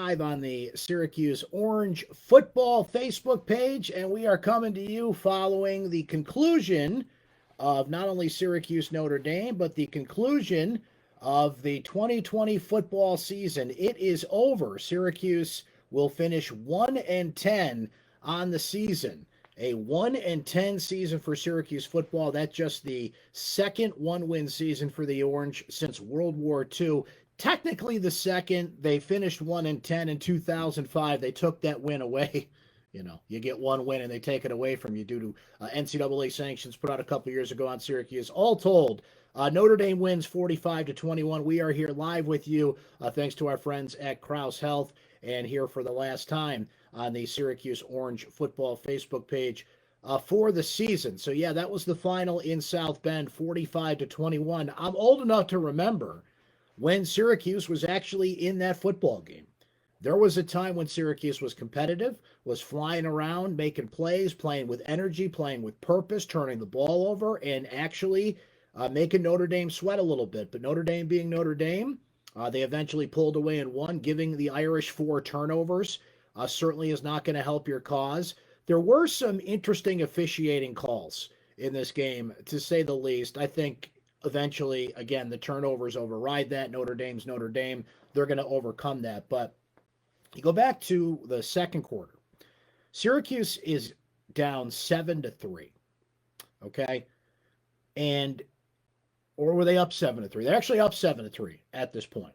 live on the Syracuse Orange football Facebook page, and we are coming to you following the conclusion of not only Syracuse Notre Dame, but the conclusion of the 2020 football season. It is over. Syracuse will finish 1-10 on the season. A 1-10 season for Syracuse football. That's just the second one-win season for the Orange since World War II. Technically the second. They finished 1-10 in 2005. They took that win away. You know, you get one win and they take it away from you due to NCAA sanctions put out a couple years ago on Syracuse. All told, Notre Dame wins 45-21. We are here live with you thanks to our friends at Krause Health, and here for the last time on the Syracuse Orange football Facebook page for the season. So yeah, that was the final in South Bend, 45-21. I'm old enough to remember when Syracuse was actually in that football game. There was a time when Syracuse was competitive, was flying around, making plays, playing with energy, playing with purpose, turning the ball over, and actually making Notre Dame sweat a little bit. But Notre Dame being Notre Dame, they eventually pulled away and won. Giving the Irish 4 turnovers certainly is not going to help your cause. There were some interesting officiating calls in this game, to say the least. I think eventually, again, the turnovers override that. Notre Dame's Notre Dame. They're going to overcome that. But you go back to the second quarter. Syracuse is down 7-3. Okay? Or were they up 7-3? They're actually up 7-3 at this point.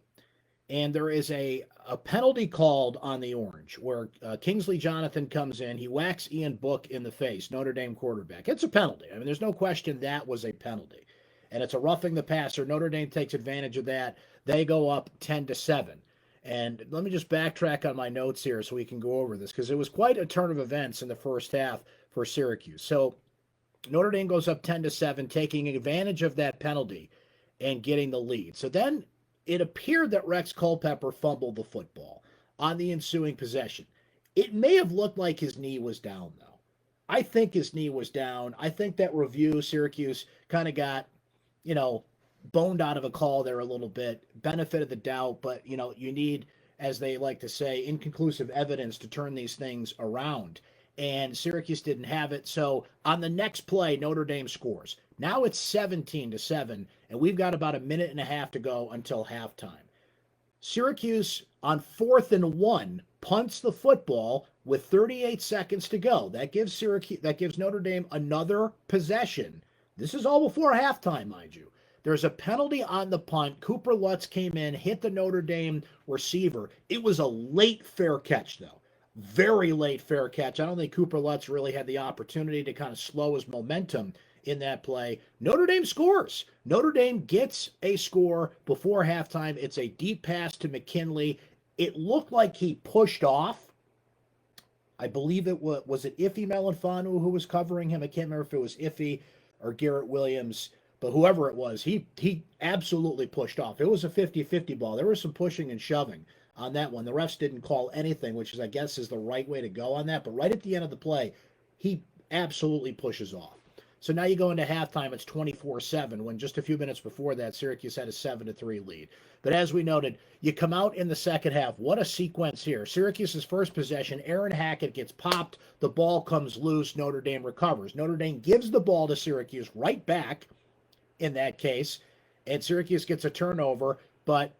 And there is a penalty called on the Orange where Kingsley Jonathan comes in. He whacks Ian Book in the face, Notre Dame quarterback. It's a penalty. I mean, there's no question that was a penalty. And it's a roughing the passer. Notre Dame takes advantage of that. They go up 10-7. And let me just backtrack on my notes here so we can go over this, because it was quite a turn of events in the first half for Syracuse. So Notre Dame goes up 10-7, taking advantage of that penalty and getting the lead. So then it appeared that Rex Culpepper fumbled the football on the ensuing possession. It may have looked like his knee was down, though. I think his knee was down. I think that review, Syracuse kind of got, boned out of a call there a little bit, benefit of the doubt, but, you need, as they like to say, inconclusive evidence to turn these things around. And Syracuse didn't have it. So on the next play, Notre Dame scores. Now it's 17-7, and we've got about a minute and a half to go until halftime. Syracuse on 4th and 1 punts the football with 38 seconds to go. That gives Notre Dame another possession. This is all before halftime, mind you. There's a penalty on the punt. Cooper Lutz came in, hit the Notre Dame receiver. It was a late fair catch, though. Very late fair catch. I don't think Cooper Lutz really had the opportunity to kind of slow his momentum in that play. Notre Dame scores. Notre Dame gets a score before halftime. It's a deep pass to McKinley. It looked like he pushed off. I believe it was it Iffy Melanfanu who was covering him? I can't remember if it was Iffy or Garrett Williams. But whoever it was, he absolutely pushed off. It was a 50-50 ball. There was some pushing and shoving on that one. The refs didn't call anything, which is, I guess, is the right way to go on that. But right at the end of the play, he absolutely pushes off. So now you go into halftime, it's 24-7, when just a few minutes before that, Syracuse had a 7-3 lead. But as we noted, you come out in the second half. What a sequence here. Syracuse's first possession, Aaron Hackett gets popped. The ball comes loose. Notre Dame recovers. Notre Dame gives the ball to Syracuse right back in that case, and Syracuse gets a turnover. But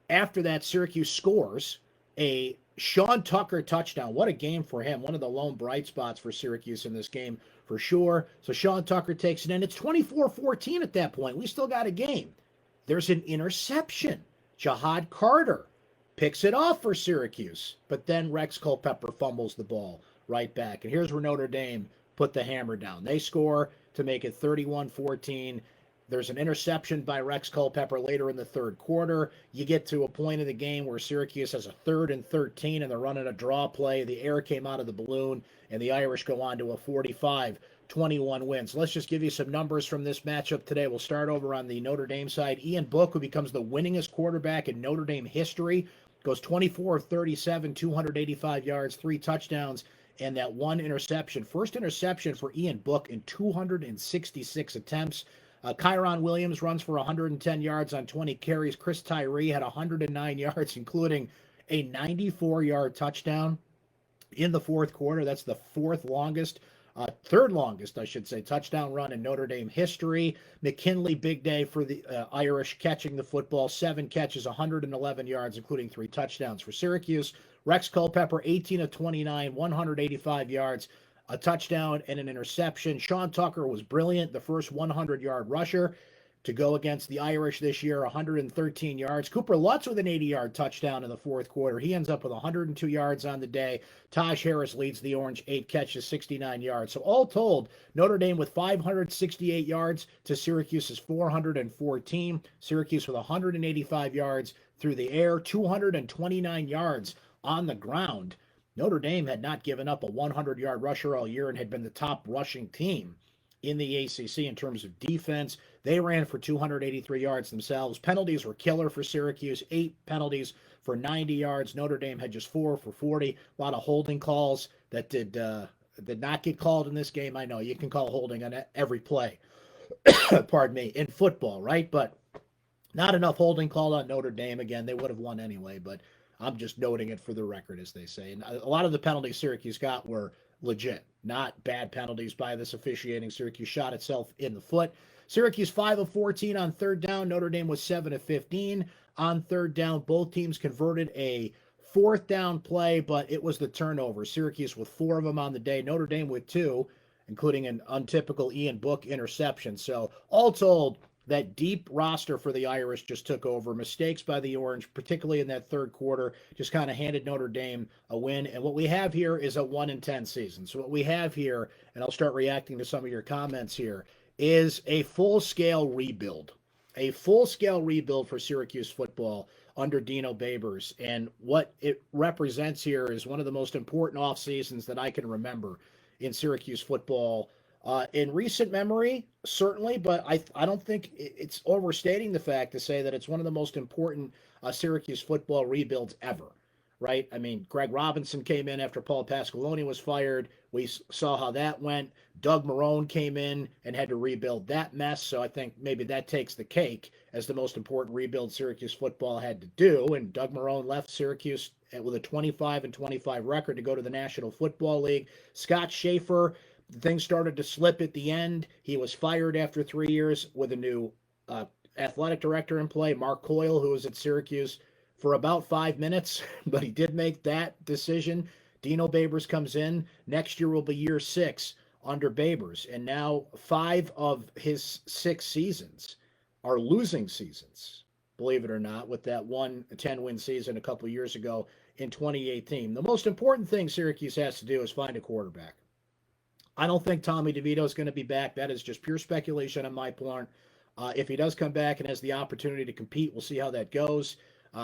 after that, Syracuse scores a Sean Tucker touchdown. What a game for him. One of the lone bright spots for Syracuse in this game for sure. So Sean Tucker takes it in. It's 24-14 at that point. We still got a game. There's an interception. Jahad Carter picks it off for Syracuse, but then Rex Culpepper fumbles the ball right back. And here's where Notre Dame put the hammer down. They score to make it 31-14. There's an interception by Rex Culpepper later in the third quarter. You get to a point of the game where Syracuse has a 3rd and 13, and they're running a draw play. The air came out of the balloon, and the Irish go on to a 45-21 win. So let's just give you some numbers from this matchup today. We'll start over on the Notre Dame side. Ian Book, who becomes the winningest quarterback in Notre Dame history, goes 24 of 37, 285 yards, 3 touchdowns, and that 1 interception. First interception for Ian Book in 266 attempts. Kyron Williams runs for 110 yards on 20 carries. Chris Tyree had 109 yards, including a 94-yard touchdown in the fourth quarter. That's the third longest, I should say, touchdown run in Notre Dame history. McKinley, big day for the Irish, catching the football, 7 catches, 111 yards, including 3 touchdowns for Syracuse. Rex Culpepper, 18 of 29, 185 yards, a touchdown and an interception. Sean Tucker was brilliant, the first 100-yard rusher to go against the Irish this year, 113 yards. Cooper Lutz with an 80-yard touchdown in the fourth quarter. He ends up with 102 yards on the day. Taj Harris leads the Orange, 8 catches, 69 yards. So all told, Notre Dame with 568 yards to Syracuse's 414. Syracuse with 185 yards through the air, 229 yards on the ground. Notre Dame had not given up a 100-yard rusher all year and had been the top rushing team in the ACC in terms of defense. They ran for 283 yards themselves. Penalties were killer for Syracuse, 8 penalties for 90 yards. Notre Dame had just 4 for 40. A lot of holding calls that did not get called in this game. I know you can call holding on every play, pardon me, in football, right? But not enough holding called on Notre Dame. Again, they would have won anyway, but I'm just noting it for the record, as they say. And a lot of the penalties Syracuse got were legit, not bad penalties by this officiating. Syracuse shot itself in the foot. Syracuse 5 of 14 on third down. Notre Dame was 7 of 15 on third down. Both teams converted a fourth down play, but it was the turnover. Syracuse with 4 of them on the day. Notre Dame with 2, including an untypical Ian Book interception. So all told, that deep roster for the Irish just took over. Mistakes by the Orange, particularly in that third quarter, just kind of handed Notre Dame a win. And what we have here is a 1-10 season. So what we have here, and I'll start reacting to some of your comments here, is a full-scale rebuild. A full-scale rebuild for Syracuse football under Dino Babers. And what it represents here is one of the most important off seasons that I can remember in Syracuse football in recent memory, certainly, but I don't think it's overstating the fact to say that it's one of the most important Syracuse football rebuilds ever, right? I mean, Greg Robinson came in after Paul Pasqualoni was fired. We saw how that went. Doug Marrone came in and had to rebuild that mess, so I think maybe that takes the cake as the most important rebuild Syracuse football had to do, and Doug Marrone left Syracuse with a 25-25 record to go to the National Football League. Scott Schaefer, things started to slip at the end. He was fired after 3 years with a new athletic director in play, Mark Coyle, who was at Syracuse for about 5 minutes, but he did make that decision. Dino Babers comes in. Next year will be year 6 under Babers, and now 5 of his 6 seasons are losing seasons, believe it or not, with that 10-win season a couple years ago in 2018. The most important thing Syracuse has to do is find a quarterback. I don't think Tommy DeVito is going to be back. That is just pure speculation on my part. If he does come back and has the opportunity to compete, we'll see how that goes.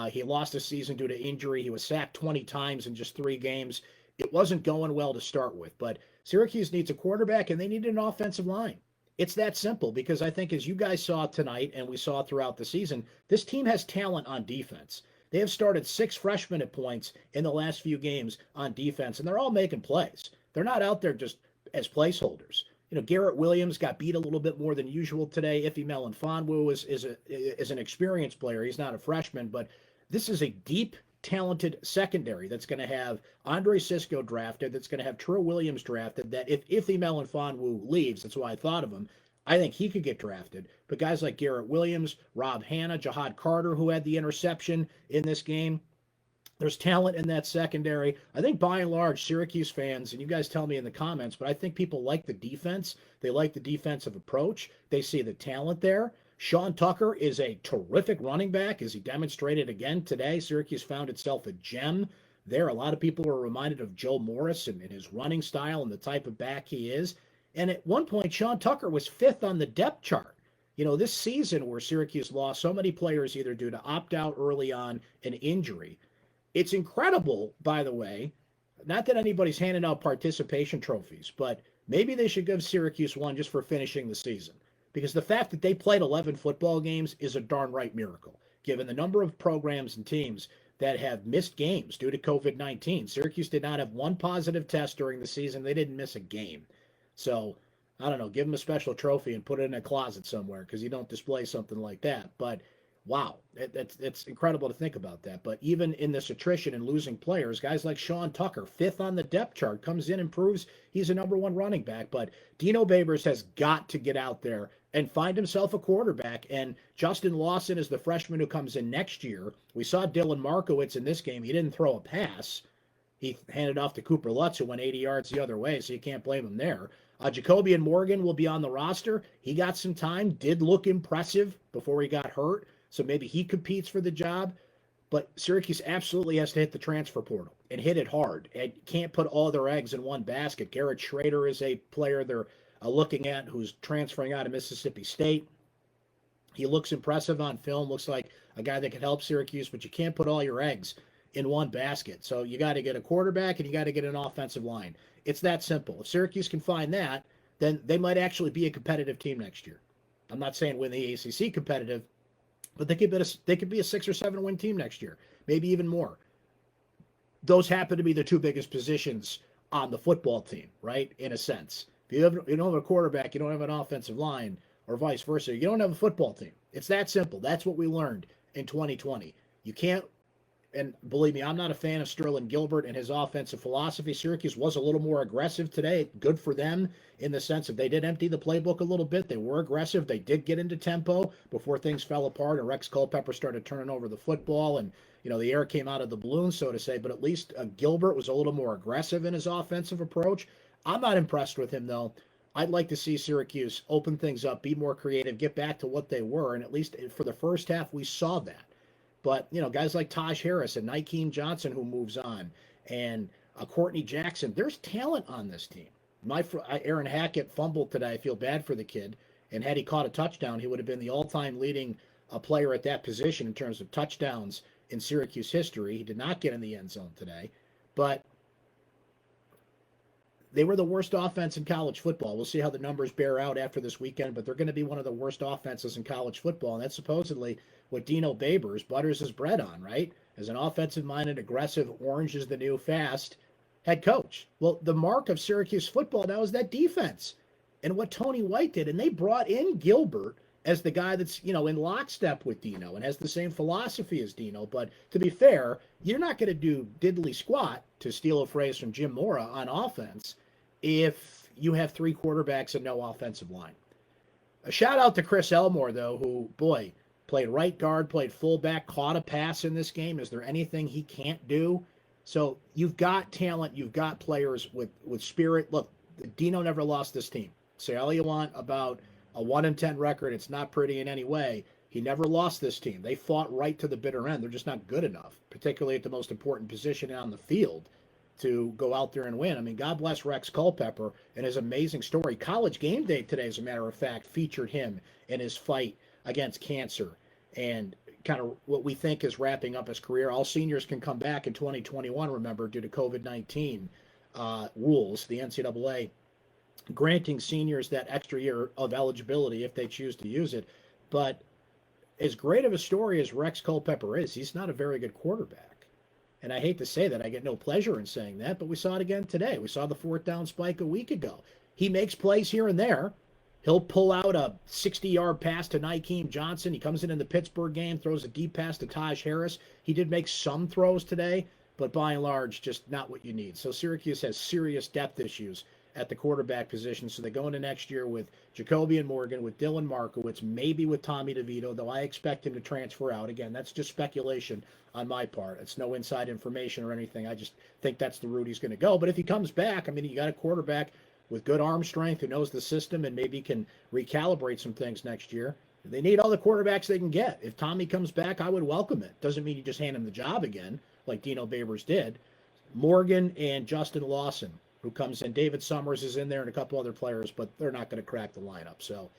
He lost a season due to injury. He was sacked 20 times in just 3 games. It wasn't going well to start with, but Syracuse needs a quarterback and they need an offensive line. It's that simple, because I think, as you guys saw tonight and we saw throughout the season, this team has talent on defense. They have started 6 freshmen at points in the last few games on defense, and they're all making plays. They're not out there just as placeholders. You know, Garrett Williams got beat a little bit more than usual today. Ife Melifonwu is an experienced player. He's not a freshman, but this is a deep, talented secondary that's going to have Andre Sisco drafted, that's going to have True Williams drafted, that if Ife Melifonwu leaves, that's why I thought of him, I think he could get drafted. But guys like Garrett Williams, Rob Hanna, Jihad Carter, who had the interception in this game, there's talent in that secondary. I think by and large, Syracuse fans, and you guys tell me in the comments, but I think people like the defense. They like the defensive approach. They see the talent there. Sean Tucker is a terrific running back, as he demonstrated again today. Syracuse found itself a gem there. A lot of people were reminded of Joe Morris and his running style and the type of back he is. And at one point, Sean Tucker was 5th on the depth chart. You know, this season where Syracuse lost so many players either due to opt-out early on and injury, it's incredible, by the way, not that anybody's handing out participation trophies, but maybe they should give Syracuse one just for finishing the season. Because the fact that they played 11 football games is a darn right miracle, given the number of programs and teams that have missed games due to COVID-19. Syracuse did not have one positive test during the season. They didn't miss a game. So, I don't know, give them a special trophy and put it in a closet somewhere, because you don't display something like that. But Wow, it's incredible to think about that. But even in this attrition and losing players, guys like Sean Tucker, fifth on the depth chart, comes in and proves he's a number one running back. But Dino Babers has got to get out there and find himself a quarterback. And Justin Lawson is the freshman who comes in next year. We saw Dylan Markowitz in this game. He didn't throw a pass. He handed off to Cooper Lutz, who went 80 yards the other way, so you can't blame him there. Jacobian Morgan will be on the roster. He got some time, did look impressive before he got hurt, so maybe he competes for the job. But Syracuse absolutely has to hit the transfer portal and hit it hard. And can't put all their eggs in one basket. Garrett Schrader is a player they're looking at who's transferring out of Mississippi State. He looks impressive on film, looks like a guy that can help Syracuse, but you can't put all your eggs in one basket. So you got to get a quarterback and you got to get an offensive line. It's that simple. If Syracuse can find that, then they might actually be a competitive team next year. I'm not saying win the ACC competitive, but they could be a 6 or 7 win team next year, maybe even more. Those happen to be the two biggest positions on the football team, right? In a sense, if you don't have a quarterback, you don't have an offensive line, or vice versa. You don't have a football team. It's that simple. That's what we learned in 2020. You can't. And believe me, I'm not a fan of Sterling Gilbert and his offensive philosophy. Syracuse was a little more aggressive today. Good for them in the sense that they did empty the playbook a little bit. They were aggressive. They did get into tempo before things fell apart and Rex Culpepper started turning over the football and, the air came out of the balloon, so to say. But at least Gilbert was a little more aggressive in his offensive approach. I'm not impressed with him, though. I'd like to see Syracuse open things up, be more creative, get back to what they were. And at least for the first half, we saw that. But, guys like Taj Harris and Nykeem Johnson who moves on and Courtney Jackson, there's talent on this team. Aaron Hackett fumbled today. I feel bad for the kid. And had he caught a touchdown, he would have been the all-time leading player at that position in terms of touchdowns in Syracuse history. He did not get in the end zone today. But they were the worst offense in college football. We'll see how the numbers bear out after this weekend, but they're going to be one of the worst offenses in college football. And that's supposedly what Dino Babers butters his bread on, right? As an offensive-minded, aggressive, orange is the new fast head coach. Well, the mark of Syracuse football now is that defense and what Tony White did. And they brought in Gilbert as the guy that's, in lockstep with Dino and has the same philosophy as Dino. But to be fair, you're not going to do diddly squat, to steal a phrase from Jim Mora, on offense if you have 3 quarterbacks and no offensive line. A shout out to Chris Elmore, though, who, boy, played right guard, played fullback, caught a pass in this game. Is there anything he can't do? So you've got talent, you've got players with spirit. Look, Dino never lost this team. Say all you want about a 1-10 record. It's not pretty in any way. He never lost this team. They fought right to the bitter end. They're just not good enough, particularly at the most important position on the field, to go out there and win. I mean, God bless Rex Culpepper and his amazing story. College Game Day today, as a matter of fact, featured him in his fight against cancer and kind of what we think is wrapping up his career. All seniors can come back in 2021, remember, due to COVID-19 rules, the NCAA granting seniors that extra year of eligibility if they choose to use it. But as great of a story as Rex Culpepper is, he's not a very good quarterback. And I hate to say that. I get no pleasure in saying that, but we saw it again today. We saw the 4th down spike a week ago. He makes plays here and there. He'll pull out a 60-yard pass to Nykeem Johnson. He comes in the Pittsburgh game, throws a deep pass to Taj Harris. He did make some throws today, but by and large, just not what you need. So Syracuse has serious depth issues at the quarterback position. So they go into next year with Jacobian Morgan, with Dylan Markowitz, maybe with Tommy DeVito, though I expect him to transfer out. Again, that's just speculation on my part. It's no inside information or anything. I just think that's the route he's going to go. But if he comes back, I mean, you got a quarterback with good arm strength who knows the system and maybe can recalibrate some things next year. They need all the quarterbacks they can get. If Tommy comes back, I would welcome it. Doesn't mean you just hand him the job again, like Dino Babers did. Morgan and Justin Lawson, who comes in. David Summers is in there and a couple other players, but they're not going to crack the lineup. So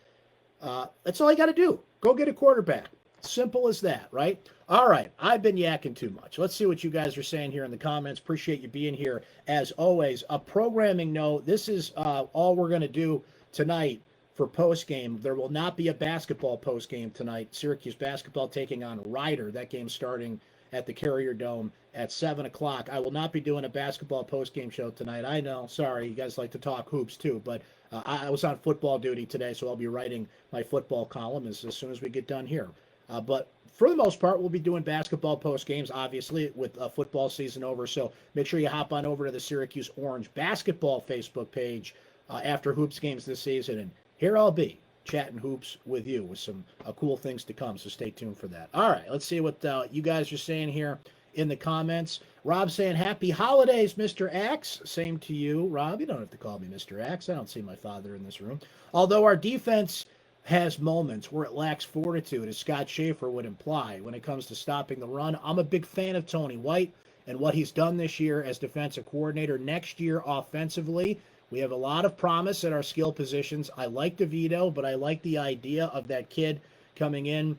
that's all you got to do. Go get a quarterback. Simple as that, right? All right, I've been yakking too much. Let's see what you guys are saying here in the comments. Appreciate you being here. As always, a programming note, this is all we're going to do tonight for postgame. There will not be a basketball postgame tonight. Syracuse basketball taking on Rider. That game starting at the Carrier Dome at 7 o'clock. I will not be doing a basketball postgame show tonight. I know, sorry, you guys like to talk hoops too, but I was on football duty today, so I'll be writing my football column as soon as we get done here. But for the most part, we'll be doing basketball post games, obviously, with football season over. So make sure you hop on over to the Syracuse Orange basketball Facebook page after hoops games this season. And here I'll be chatting hoops with you with some cool things to come. So stay tuned for that. All right, let's see what you guys are saying here in the comments. Rob saying, happy holidays, Mr. Axe. Same to you, Rob. You don't have to call me Mr. Axe. I don't see my father in this room. Although our defense has moments where it lacks fortitude, as Scott Schaefer would imply, when it comes to stopping the run. I'm a big fan of Tony White and what he's done this year as defensive coordinator. Next year, offensively, we have a lot of promise at our skill positions. I like DeVito, but I like the idea of that kid coming in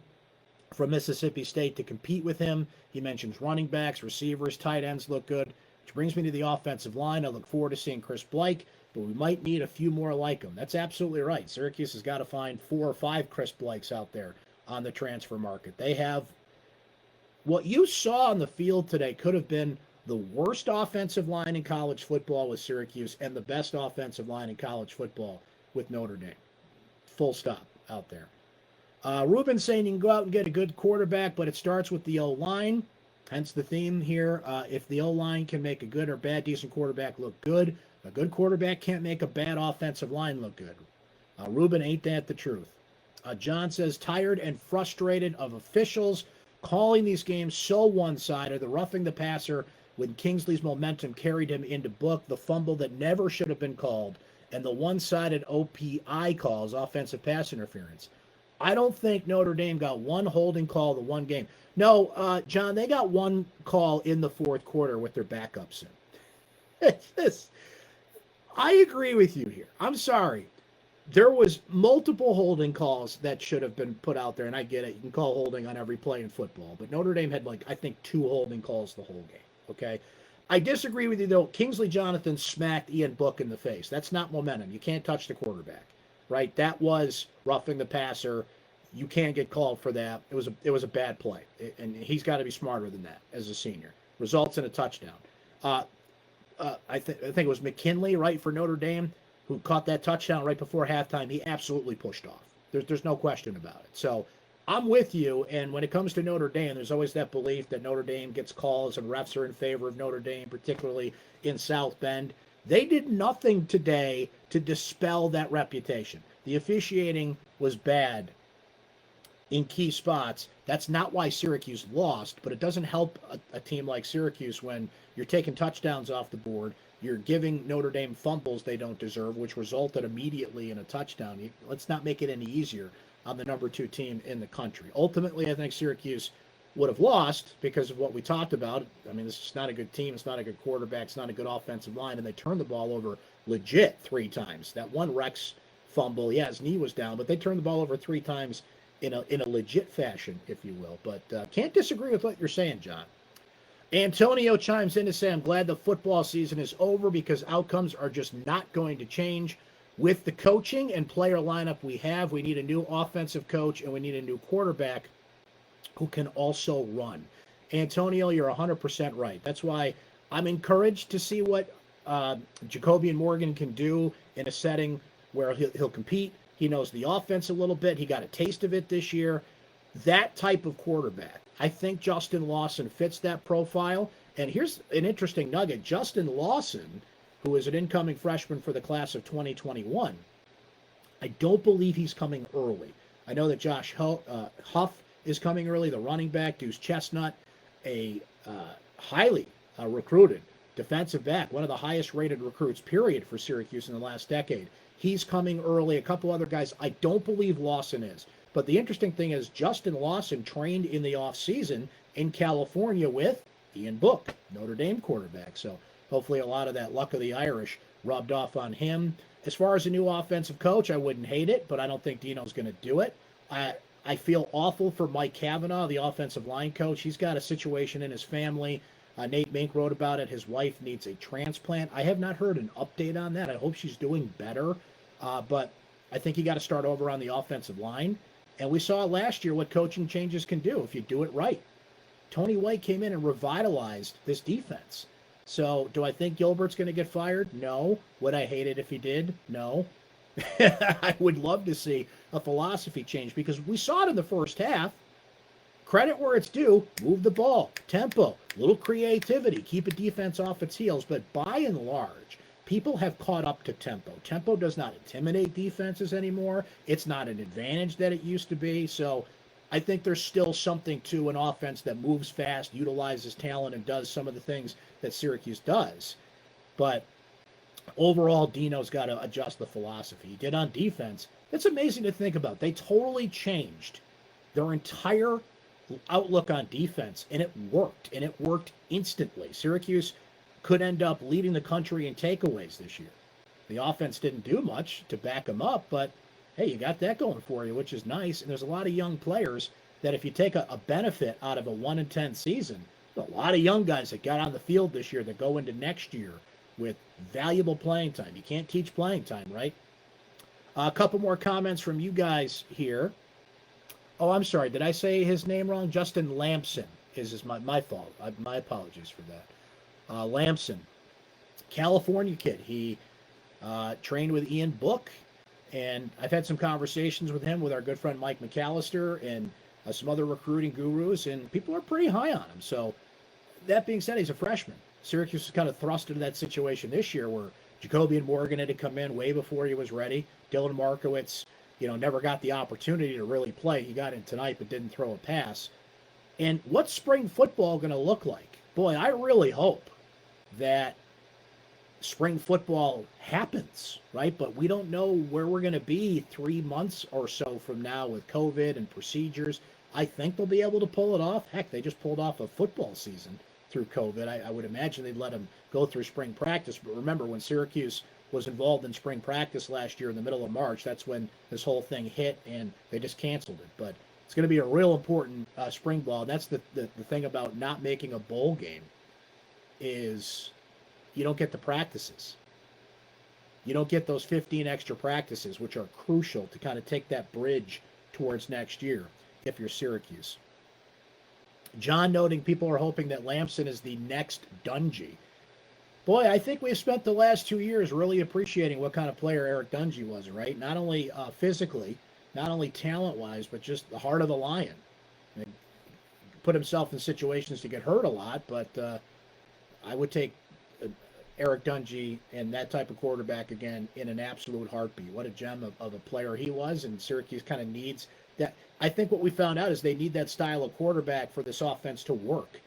from Mississippi State to compete with him. He mentions running backs, receivers, tight ends look good, which brings me to the offensive line. I look forward to seeing Chris Blake, but we might need a few more like him. That's absolutely right. Syracuse has got to find 4 or 5 Chris Blakes out there on the transfer market. They have what you saw on the field today could have been the worst offensive line in college football with Syracuse and the best offensive line in college football with Notre Dame. Full stop out there. Ruben saying you can go out and get a good quarterback, but it starts with the O-line. Hence the theme here. If the O-line can make a good or bad, decent quarterback look good, a good quarterback can't make a bad offensive line look good. Ruben, ain't that the truth? John says, tired and frustrated of officials calling these games so one-sided, the roughing the passer when Kingsley's momentum carried him into book, the fumble that never should have been called, and the one-sided OPI calls, offensive pass interference. I don't think Notre Dame got one holding call the one game. No, John, they got one call in the fourth quarter with their backups in. I agree with you here. I'm sorry. There was multiple holding calls that should have been put out there, and I get it. You can call holding on every play in football, but Notre Dame had, I think 2 holding calls the whole game, okay? I disagree with you, though. Kingsley Jonathan smacked Ian Book in the face. That's not momentum. You can't touch the quarterback, right? That was roughing the passer. You can't get called for that. It was a bad play, and he's got to be smarter than that as a senior. Results in a touchdown. I think it was McKinley, right, for Notre Dame, who caught that touchdown right before halftime. He absolutely pushed off. There's no question about it. So I'm with you, and when it comes to Notre Dame, there's always that belief that Notre Dame gets calls and refs are in favor of Notre Dame, particularly in South Bend. They did nothing today to dispel that reputation. The officiating was bad in key spots. That's not why Syracuse lost, but it doesn't help a team like Syracuse when you're taking touchdowns off the board, you're giving Notre Dame fumbles they don't deserve, which resulted immediately in a touchdown. Let's not make it any easier on the number 2 team in the country. Ultimately, I think Syracuse would have lost because of what we talked about. I mean, this is not a good team. It's not a good quarterback. It's not a good offensive line, and they turned the ball over legit 3 times. That one Rex fumble, yeah, his knee was down, but they turned the ball over 3 times in a legit fashion, if you will. But can't disagree with what you're saying, John. Antonio chimes in to say, I'm glad the football season is over because outcomes are just not going to change. With the coaching and player lineup we have, we need a new offensive coach and we need a new quarterback who can also run. Antonio, you're 100% right. That's why I'm encouraged to see what Jacobian Morgan can do in a setting where he'll compete. He knows the offense a little bit. He got a taste of it this year. That type of quarterback. I think Justin Lawson fits that profile. And here's an interesting nugget. Justin Lawson, who is an incoming freshman for the class of 2021, I don't believe he's coming early. I know that Josh Huff is coming early, the running back, Deuce Chestnut, a highly recruited defensive back, one of the highest rated recruits, period, for Syracuse in the last decade. He's coming early. A couple other guys. I don't believe Lawson is. But the interesting thing is Justin Lawson trained in the offseason in California with Ian Book, Notre Dame quarterback. So hopefully a lot of that luck of the Irish rubbed off on him. As far as a new offensive coach, I wouldn't hate it, but I don't think Dino's going to do it. I feel awful for Mike Cavanaugh, the offensive line coach. He's got a situation in his family. Nate Mink wrote about it. His wife needs a transplant. I have not heard an update on that. I hope she's doing better. But I think you got to start over on the offensive line. And we saw last year what coaching changes can do if you do it right. Tony White came in and revitalized this defense. So do I think Gilbert's going to get fired? No. Would I hate it if he did? No. I would love to see a philosophy change because we saw it in the first half. credit where it's due, move the ball, tempo, little creativity, keep a defense off its heels. But by and large, people have caught up to tempo. Tempo does not intimidate defenses anymore. It's not an advantage that it used to be. So I think there's still something to an offense that moves fast, utilizes talent, and does some of the things that Syracuse does. But overall, Dino's got to adjust the philosophy. He did on defense. It's amazing to think about. They totally changed their entire outlook on defense, and it worked instantly. Syracuse could end up leading the country in takeaways this year. The offense didn't do much to back them up, but hey, you got that going for you, which is nice. And there's a lot of young players that if you take a benefit out of a 1-10 season, there's a lot of young guys that got on the field this year that go into next year with valuable playing time. You can't teach playing time, right? A couple more comments from you guys here. Oh, I'm sorry. Did I say his name wrong? Justin Lamson is my fault. My apologies for that. Lamson, California kid. He trained with Ian Book, and I've had some conversations with him, with our good friend Mike McAllister, and some other recruiting gurus, and people are pretty high on him. So that being said, he's a freshman. Syracuse was kind of thrust into that situation this year where Jacoby and Morgan had to come in way before he was ready. Dylan Markowitz, never got the opportunity to really play. He got in tonight but didn't throw a pass. And what's spring football going to look like? Boy, I really hope that spring football happens, right? But we don't know where we're going to be 3 months or so from now with COVID and procedures. I think they'll be able to pull it off. Heck, they just pulled off a football season through COVID. I would imagine they'd let them go through spring practice. But remember, when Syracuse was involved in spring practice last year in the middle of March, that's when this whole thing hit, and they just canceled it. But it's going to be a real important spring ball. And that's the thing about not making a bowl game is you don't get the practices. You don't get those 15 extra practices, which are crucial to kind of take that bridge towards next year if you're Syracuse. John noting people are hoping that Lamson is the next Dungy. Boy, I think we've spent the last 2 years really appreciating what kind of player Eric Dungy was, right? Not only physically, not only talent-wise, but just the heart of the lion. I mean, put himself in situations to get hurt a lot, but I would take Eric Dungy and that type of quarterback again in an absolute heartbeat. What a gem of a player he was, and Syracuse kind of needs that. I think what we found out is they need that style of quarterback for this offense to work.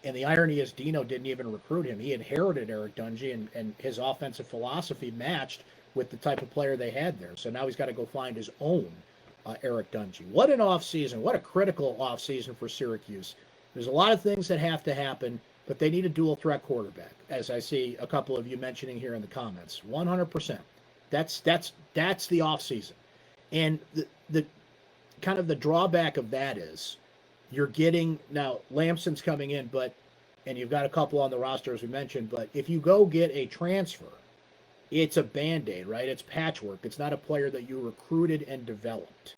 And the irony is Dino didn't even recruit him. He inherited Eric Dungy, and his offensive philosophy matched with the type of player they had there. So now he's got to go find his own Eric Dungy. What an offseason. What a critical offseason for Syracuse. There's a lot of things that have to happen, but they need a dual threat quarterback, as I see a couple of you mentioning here in the comments. 100%. That's the offseason. And the kind of the drawback of that is you're getting, now Lamson's coming in, and you've got a couple on the roster as we mentioned, but if you go get a transfer, it's a Band-Aid, right? It's patchwork. It's not a player that you recruited and developed.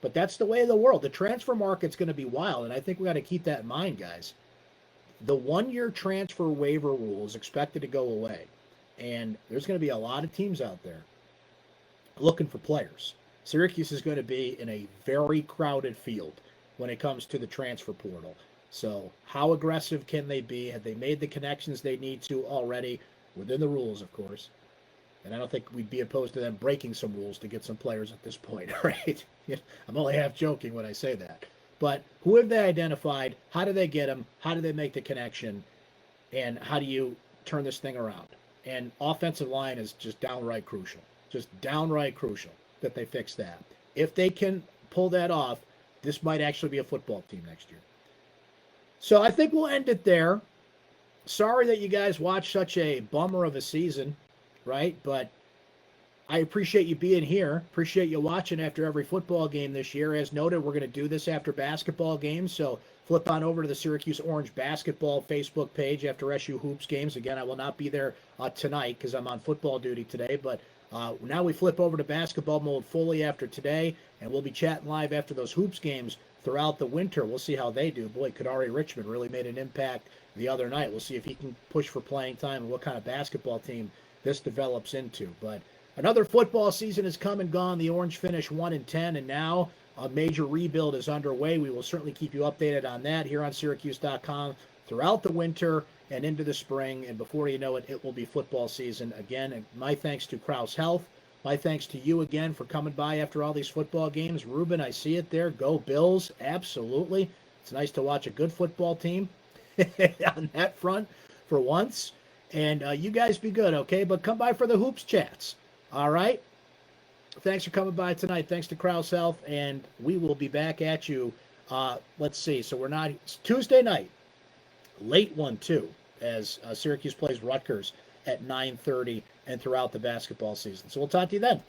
But that's the way of the world. The transfer market's going to be wild, and I think we got to keep that in mind, guys. The one-year transfer waiver rule is expected to go away, and there's going to be a lot of teams out there looking for players. Syracuse is going to be in a very crowded field when it comes to the transfer portal. So how aggressive can they be? Have they made the connections they need to already? Within the rules, of course. And I don't think we'd be opposed to them breaking some rules to get some players at this point, right? I'm only half joking when I say that. But who have they identified? How do they get them? How do they make the connection? And how do you turn this thing around? And offensive line is just downright crucial. Just downright crucial that they fix that. If they can pull that off, this might actually be a football team next year. So I think we'll end it there. Sorry that you guys watched such a bummer of a season, right? But I appreciate you being here. Appreciate you watching after every football game this year. As noted, we're going to do this after basketball games. So flip on over to the Syracuse Orange Basketball Facebook page after SU Hoops games. Again, I will not be there tonight because I'm on football duty today. But now we flip over to basketball mode fully after today. And we'll be chatting live after those Hoops games throughout the winter. We'll see how they do. Boy, Kadari Richmond really made an impact the other night. We'll see if he can push for playing time and what kind of basketball team this develops into. But another football season has come and gone. The Orange finished 1-10, and now A major rebuild is underway. We will certainly keep you updated on that here on syracuse.com throughout the winter and into the spring. And before you know it, it will be football season again. And my thanks to Krause Health. My thanks to you again for coming by after all these football games. Ruben, I see it there. Go Bills. Absolutely. It's nice to watch a good football team on that front for once. And you guys be good, okay? But come by for the hoops chats. All right? Thanks for coming by tonight. Thanks to Krause Health. And we will be back at you. Let's see. So it's Tuesday night. Late one, too, as Syracuse plays Rutgers at 9:30 and throughout the basketball season. So we'll talk to you then.